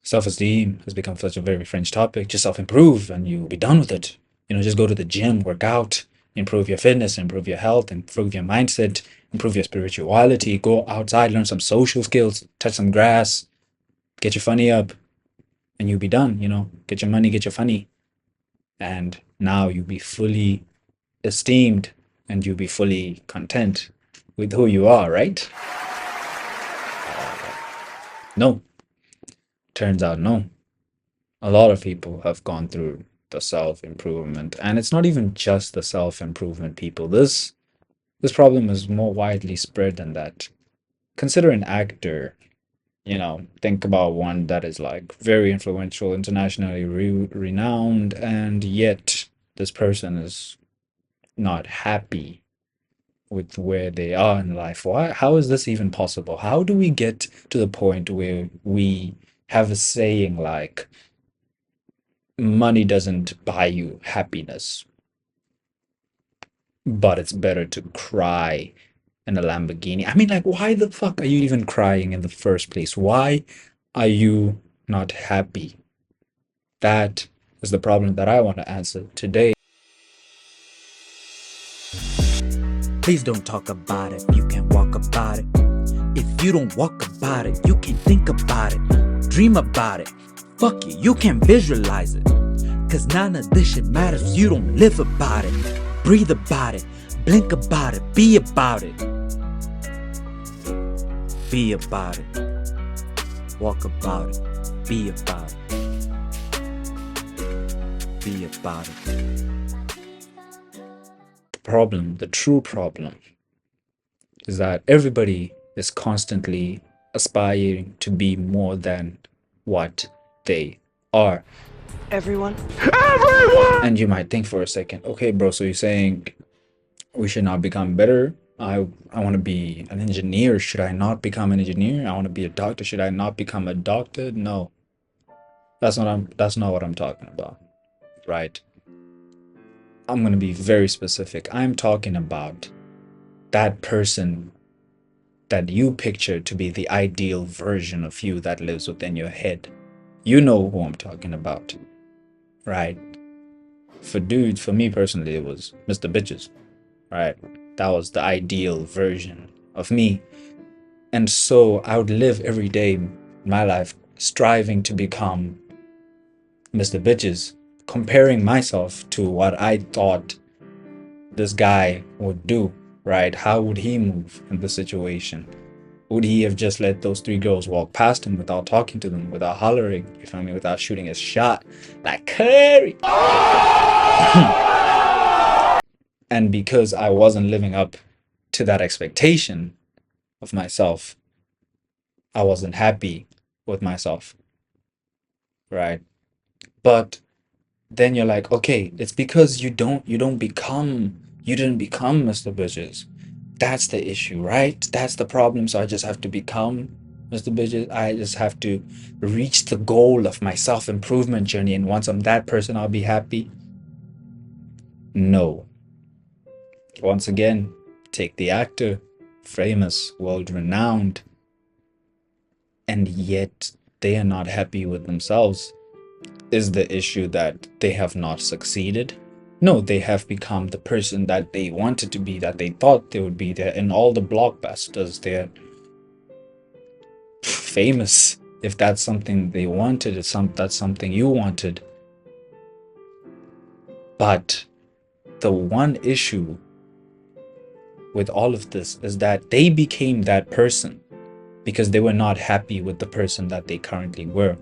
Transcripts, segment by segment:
Self-esteem has become such a very fringe topic. Just self-improve and you'll be done with it. Just go to the gym, work out, improve your fitness, improve your health, improve your mindset, improve your spirituality, go outside, learn some social skills, touch some grass, get your funny up, and you'll be done. Get your money, get your funny. And now you'll be fully esteemed and you'll be fully content with who you are, right? No. Turns out no. A lot of people have gone through the self-improvement, and it's not even just the self-improvement people. This problem is more widely spread than that. Consider an actor, think about one that is like very influential, internationally renowned, and yet this person is not happy with where they are in life. Why? How is this even possible? How do we get to the point where we have a saying like, money doesn't buy you happiness, but it's better to cry in a Lamborghini? I mean, like, why the fuck are you even crying in the first place? Why are you not happy? That is the problem that I want to answer today. Please don't talk about it, you can walk about it. If you don't walk about it, you can think about it, dream about it. Fuck it, you can visualize it. Cause none of this shit matters, you don't live about it. Breathe about it, blink about it, be about it. Be about it, walk about it, be about it. Be about it. The true problem, is that everybody is constantly aspiring to be more than what they are. Everyone. And you might think for a second, okay, bro, so you're saying we should not become better? I want to be an engineer. Should I not become an engineer? I want to be a doctor. Should I not become a doctor? No. That's not what I'm talking about. Right? I'm going to be very specific. I'm talking about that person that you picture to be the ideal version of you that lives within your head. You know who I'm talking about, right? For me personally, it was Mr. Bitches, right? That was the ideal version of me. And so I would live every day in my life striving to become Mr. Bitches, comparing myself to what I thought this guy would do, right? How would he move in the situation? Would he have just let those 3 girls walk past him without talking to them, without hollering, you feel me, without shooting a shot like Curry? And because I wasn't living up to that expectation of myself, I wasn't happy with myself, right? But then you're like, okay, it's because you didn't become Mr. Bitches. That's the issue, right? That's the problem. So I just have to become Mr. Bitches. I just have to reach the goal of my self-improvement journey, and once I'm that person, I'll be happy. No. Once again, take the actor, famous, world-renowned, and yet they are not happy with themselves. Is the issue that they have not succeeded? No, they have become the person that they wanted to be, that they thought they would be. There in all the blockbusters. They're famous. If that's something they wanted, that's something you wanted. But the one issue with all of this is that they became that person because they were not happy with the person that they currently were.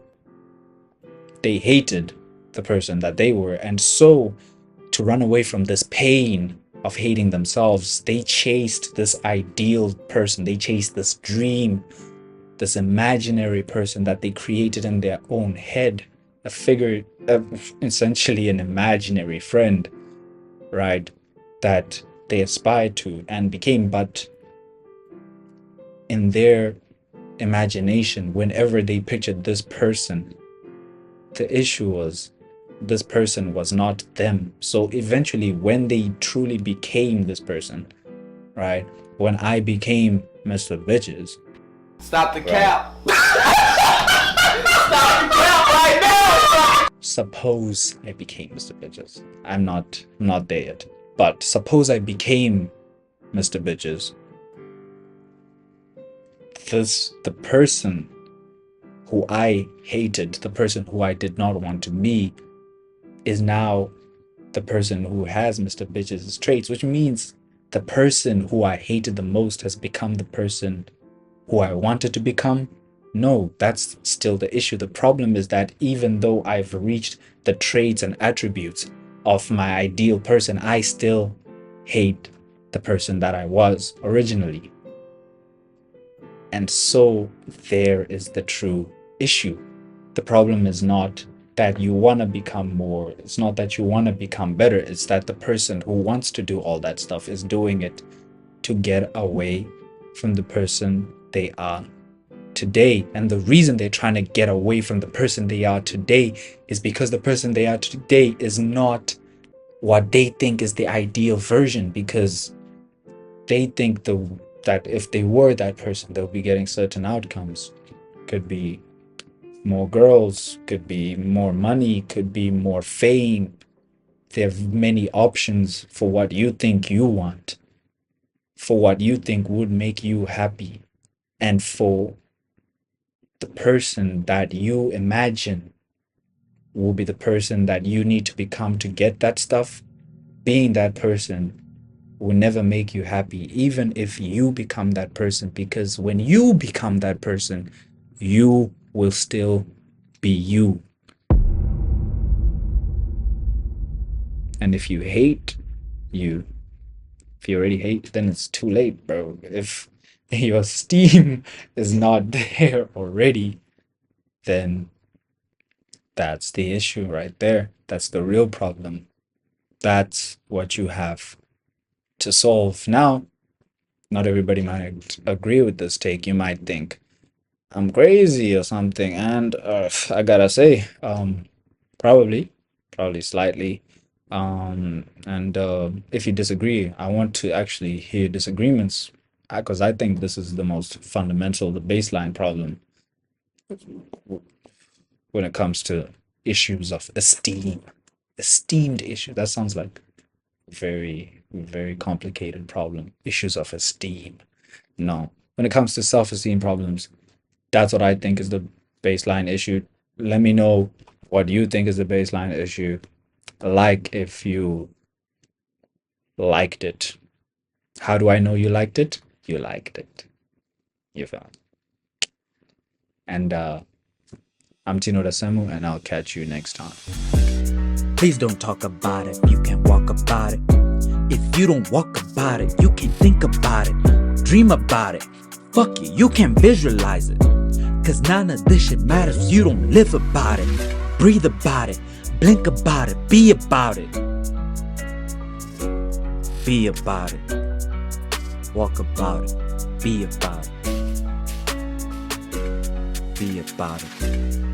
They hated the person that they were, and so to run away from this pain of hating themselves, they chased this ideal person. They chased this dream, this imaginary person that they created in their own head, a figure, essentially an imaginary friend, right, that they aspired to and became. But in their imagination, whenever they pictured this person, the issue was this person was not them. So eventually, when they truly became this person, right, when I became Mr. Bitches, Stop the cap. Stop the cap right now. Suppose I became Mr. Bitches. I'm not there yet. But suppose I became Mr. Bitches. The person who I hated, the person who I did not want to be, is now the person who has Mr. Bitches' traits, which means the person who I hated the most has become the person who I wanted to become. No, that's still the issue. The problem is that even though I've reached the traits and attributes of my ideal person, I still hate the person that I was originally. And so there is the true issue. The problem is not that you want to become more, it's not that you want to become better, it's that the person who wants to do all that stuff is doing it to get away from the person they are today. And the reason they're trying to get away from the person they are today is because the person they are today is not what they think is the ideal version, because they think that if they were that person, they'll be getting certain outcomes. Could be more girls, could be more money, could be more fame. There are many options for what you think you want, for what you think would make you happy, and for the person that you imagine will be the person that you need to become to get that stuff. Being that person will never make you happy, even if you become that person, because when you become that person, you will still be you. And if you hate you, if you already hate, then it's too late, bro. If your esteem is not there already, then that's the issue right there. That's the real problem. That's what you have to solve. Now, not everybody might agree with this take. You might think I'm crazy or something, and I gotta say, probably slightly. And if you disagree, I want to actually hear disagreements, because I think this is the most fundamental, the baseline problem when it comes to issues of esteem. Esteemed issue. That sounds like very, very complicated problem. Issues of esteem. No. When it comes to self-esteem problems, that's what I think is the baseline issue. Let me know what you think is the baseline issue. Like if you liked it. How do I know you liked it? You liked it. You found. And I'm Tino Dasemu, and I'll catch you next time. Please don't talk about it if you can't walk about it. If you don't walk about it, you can think about it. Dream about it. Fuck it, you can visualize it. Cause none of this shit matters if you don't live about it. Breathe about it. Blink about it. Be about it. Be about it. Walk about it. Be about it. Be about it.